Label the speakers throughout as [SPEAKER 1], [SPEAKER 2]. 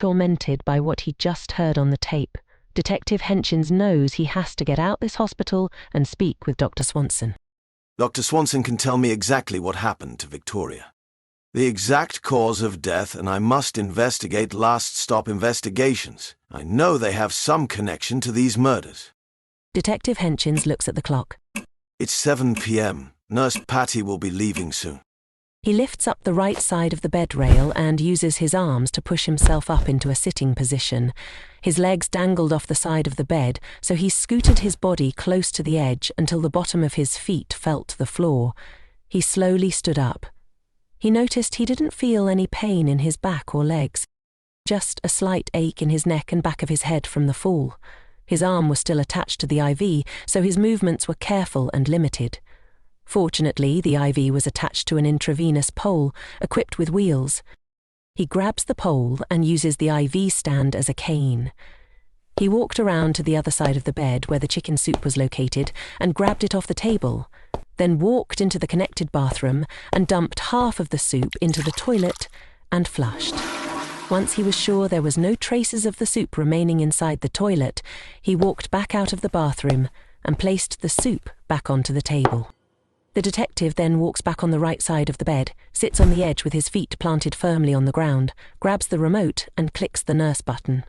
[SPEAKER 1] Tormented by what he just heard on the tape, Detective Henshins knows he has to get out this hospital and speak with Dr. Swanson.
[SPEAKER 2] Dr. Swanson can tell me exactly what happened to Victoria. The exact cause of death, and I must investigate last-stop investigations. I know they have some connection to these murders.
[SPEAKER 1] Detective Henshins looks at the clock.
[SPEAKER 2] It's 7 p.m. Nurse Patty will be leaving soon.
[SPEAKER 1] He lifts up the right side of the bed rail and uses his arms to push himself up into a sitting position. His legs dangled off the side of the bed, so he scooted his body close to the edge until the bottom of his feet felt the floor. He slowly stood up. He noticed he didn't feel any pain in his back or legs, just a slight ache in his neck and back of his head from the fall. His arm was still attached to the IV, so his movements were careful and limited. Fortunately, the IV was attached to an intravenous pole, equipped with wheels. He grabs the pole and uses the IV stand as a cane. He walked around to the other side of the bed where the chicken soup was located and grabbed it off the table, then walked into the connected bathroom and dumped half of the soup into the toilet and flushed. Once he was sure there was no traces of the soup remaining inside the toilet, he walked back out of the bathroom and placed the soup back onto the table. The detective then walks back on the right side of the bed, sits on the edge with his feet planted firmly on the ground, grabs the remote and clicks the nurse button.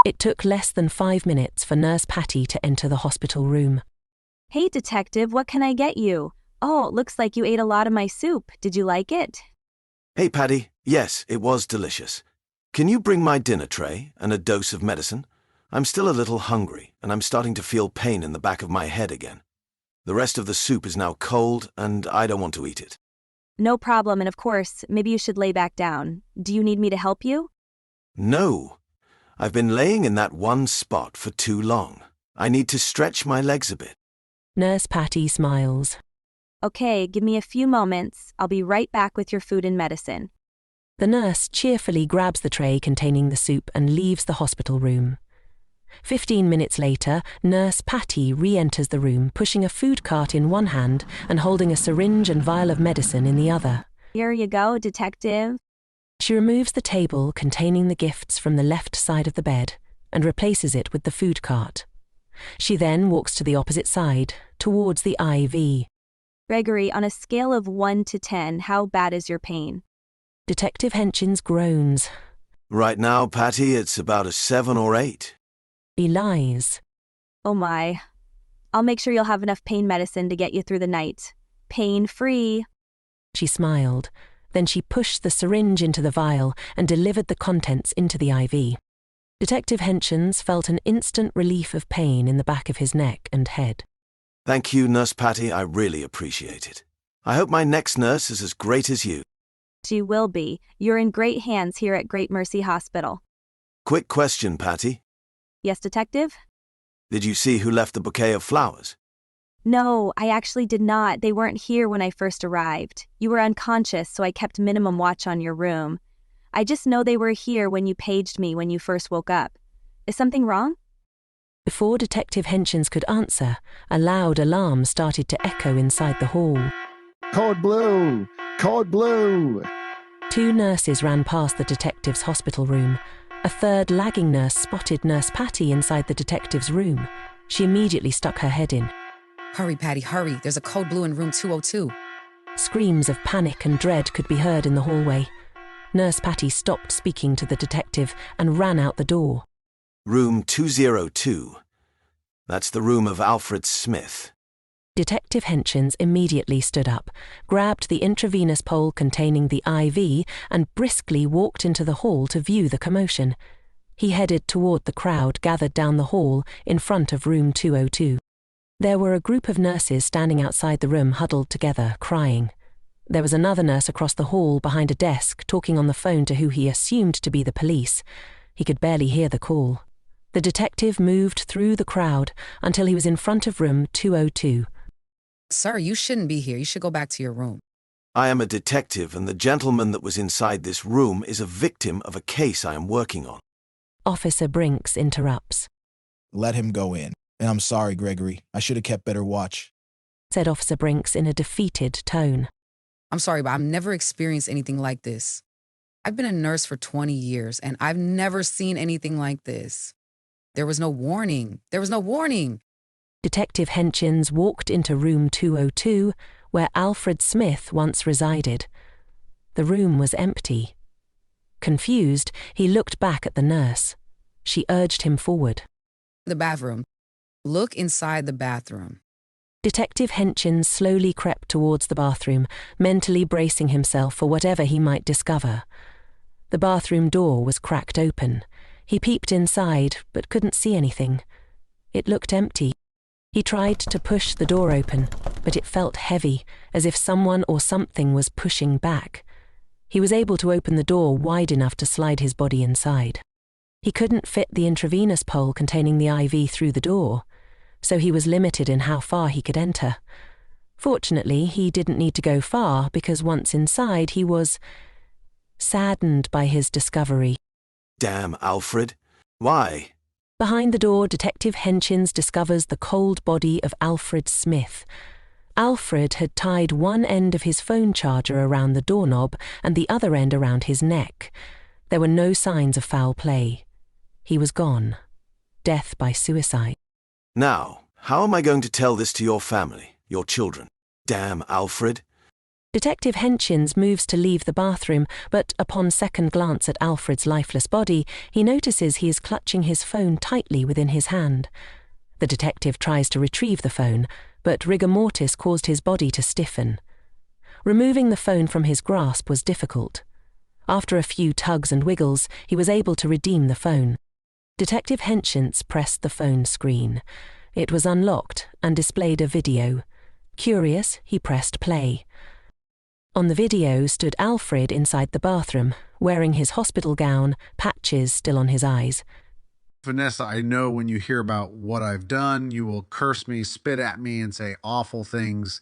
[SPEAKER 1] It took less than 5 minutes for Nurse Patty to enter the hospital room.
[SPEAKER 3] Hey, detective, what can I get you? Oh, it looks like you ate a lot of my soup. Did you like it?
[SPEAKER 2] Hey, Patty. Yes, it was delicious. Can you bring my dinner tray and a dose of medicine? I'm still a little hungry, and I'm starting to feel pain in the back of my head again. The rest of the soup is now cold, and I don't want to eat it.
[SPEAKER 3] No problem, and of course, maybe you should lay back down. Do you need me to help you?
[SPEAKER 2] No. I've been laying in that one spot for too long. I need to stretch my legs a bit.
[SPEAKER 1] Nurse Patty smiles.
[SPEAKER 3] Okay, give me a few moments. I'll be right back with your food and medicine.
[SPEAKER 1] The nurse cheerfully grabs the tray containing the soup and leaves the hospital room. 15 minutes later, Nurse Patty re-enters the room, pushing a food cart in one hand and holding a syringe and vial of medicine in the other.
[SPEAKER 3] Here you go, detective.
[SPEAKER 1] She removes the table containing the gifts from the left side of the bed and replaces it with the food cart. She then walks to the opposite side, towards the IV.
[SPEAKER 3] Gregory, on a scale of 1 to 10, how bad is your pain?
[SPEAKER 1] Detective Henshins groans.
[SPEAKER 2] Right now, Patty, it's about a 7 or 8.
[SPEAKER 1] He lies.
[SPEAKER 3] Oh my. I'll make sure you'll have enough pain medicine to get you through the night. Pain-free.
[SPEAKER 1] She smiled. Then she pushed the syringe into the vial and delivered the contents into the IV. Detective Henshins felt an instant relief of pain in the back of his neck and head.
[SPEAKER 2] Thank you, Nurse Patty. I really appreciate it. I hope my next nurse is as great as you.
[SPEAKER 3] She will be. You're in great hands here at Great Mercy Hospital.
[SPEAKER 2] Quick question, Patty.
[SPEAKER 3] Yes, detective?
[SPEAKER 2] Did you see who left the bouquet of flowers?
[SPEAKER 3] No, I actually did not. They weren't here when I first arrived. You were unconscious, so I kept minimum watch on your room. I just know they were here when you paged me when you first woke up. Is something wrong?
[SPEAKER 1] Before Detective Henshins could answer, a loud alarm started to echo inside the hall.
[SPEAKER 4] Code blue! Code blue!
[SPEAKER 1] 2 nurses ran past the detective's hospital room. A third lagging nurse spotted Nurse Patty inside the detective's room. She immediately stuck her head in.
[SPEAKER 5] Hurry, Patty, hurry. There's a code blue in room 202.
[SPEAKER 1] Screams of panic and dread could be heard in the hallway. Nurse Patty stopped speaking to the detective and ran out the door.
[SPEAKER 2] Room 202. That's the room of Alfred Smith.
[SPEAKER 1] Detective Henshins immediately stood up, grabbed the intravenous pole containing the IV, and briskly walked into the hall to view the commotion. He headed toward the crowd gathered down the hall in front of room 202. There were a group of nurses standing outside the room huddled together, crying. There was another nurse across the hall behind a desk talking on the phone to who he assumed to be the police. He could barely hear the call. The detective moved through the crowd until he was in front of room 202.
[SPEAKER 5] Sir, you shouldn't be here. You should go back to your room.
[SPEAKER 2] I am a detective, and the gentleman that was inside this room is a victim of a case I am working on.
[SPEAKER 1] Officer Brinks interrupts.
[SPEAKER 4] Let him go in. And I'm sorry, Gregory. I should have kept better watch,
[SPEAKER 1] said Officer Brinks in a defeated tone.
[SPEAKER 5] I'm sorry, but I've never experienced anything like this. I've been a nurse for 20 years, and I've never seen anything like this. There was no warning. There was no warning.
[SPEAKER 1] Detective Henchins walked into room 202, where Alfred Smith once resided. The room was empty. Confused, he looked back at the nurse. She urged him forward.
[SPEAKER 5] The bathroom. Look inside the bathroom.
[SPEAKER 1] Detective Henchins slowly crept towards the bathroom, mentally bracing himself for whatever he might discover. The bathroom door was cracked open. He peeped inside, but couldn't see anything. It looked empty. He tried to push the door open, but it felt heavy, as if someone or something was pushing back. He was able to open the door wide enough to slide his body inside. He couldn't fit the intravenous pole containing the IV through the door, so he was limited in how far he could enter. Fortunately, he didn't need to go far because once inside he was saddened by his discovery.
[SPEAKER 2] Damn, Alfred. Why?
[SPEAKER 1] Behind the door, Detective Henchins discovers the cold body of Alfred Smith. Alfred had tied one end of his phone charger around the doorknob and the other end around his neck. There were no signs of foul play. He was gone. Death by suicide.
[SPEAKER 2] Now, how am I going to tell this to your family, your children? Damn, Alfred.
[SPEAKER 1] Detective Henchins moves to leave the bathroom, but upon second glance at Alfred's lifeless body, he notices he is clutching his phone tightly within his hand. The detective tries to retrieve the phone, but rigor mortis caused his body to stiffen. Removing the phone from his grasp was difficult. After a few tugs and wiggles, he was able to redeem the phone. Detective Henchins pressed the phone screen. It was unlocked and displayed a video. Curious, he pressed play. On the video stood Alfred inside the bathroom, wearing his hospital gown, patches still on his eyes.
[SPEAKER 6] Vanessa, I know when you hear about what I've done, you will curse me, spit at me, and say awful things,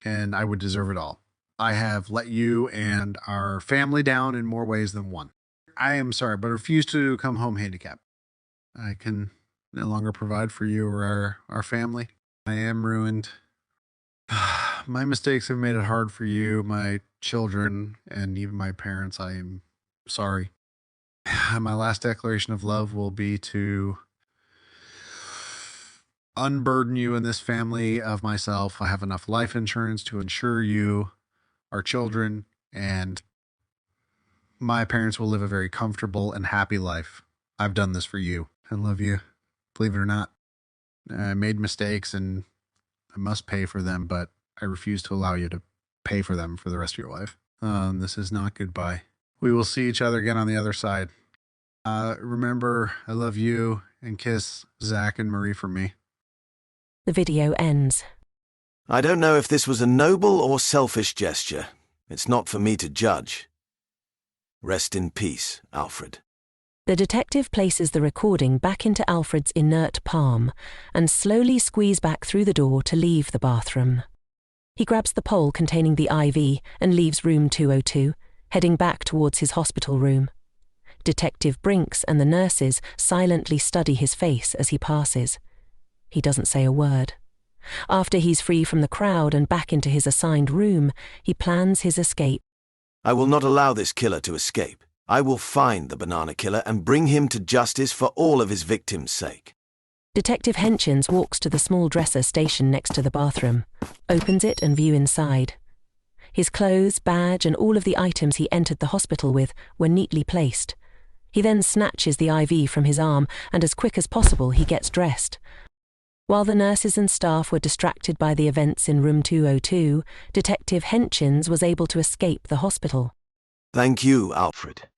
[SPEAKER 6] and I would deserve it all. I have let you and our family down in more ways than one. I am sorry, but I refuse to come home handicapped. I can no longer provide for you or our family. I am ruined. My mistakes have made it hard for you, my children, and even my parents. I am sorry. My last declaration of love will be to unburden you and this family of myself. I have enough life insurance to insure you, our children, and my parents will live a very comfortable and happy life. I've done this for you. I love you. Believe it or not, I made mistakes and I must pay for them, but I refuse to allow you to pay for them for the rest of your life. This is not goodbye. We will see each other again on the other side. Remember, I love you, and kiss Zach and Marie for me.
[SPEAKER 1] The video ends.
[SPEAKER 2] I don't know if this was a noble or selfish gesture. It's not for me to judge. Rest in peace, Alfred.
[SPEAKER 1] The detective places the recording back into Alfred's inert palm and slowly squeezes back through the door to leave the bathroom. He grabs the pole containing the IV and leaves room 202, heading back towards his hospital room. Detective Brinks and the nurses silently study his face as he passes. He doesn't say a word. After he's free from the crowd and back into his assigned room, he plans his escape.
[SPEAKER 2] I will not allow this killer to escape. I will find the banana killer and bring him to justice for all of his victims' sake.
[SPEAKER 1] Detective Henchins walks to the small dresser stationed next to the bathroom, opens it and views inside. His clothes, badge, and all of the items he entered the hospital with were neatly placed. He then snatches the IV from his arm and as quick as possible he gets dressed. While the nurses and staff were distracted by the events in room 202, Detective Henchins was able to escape the hospital.
[SPEAKER 2] Thank you, Alfred.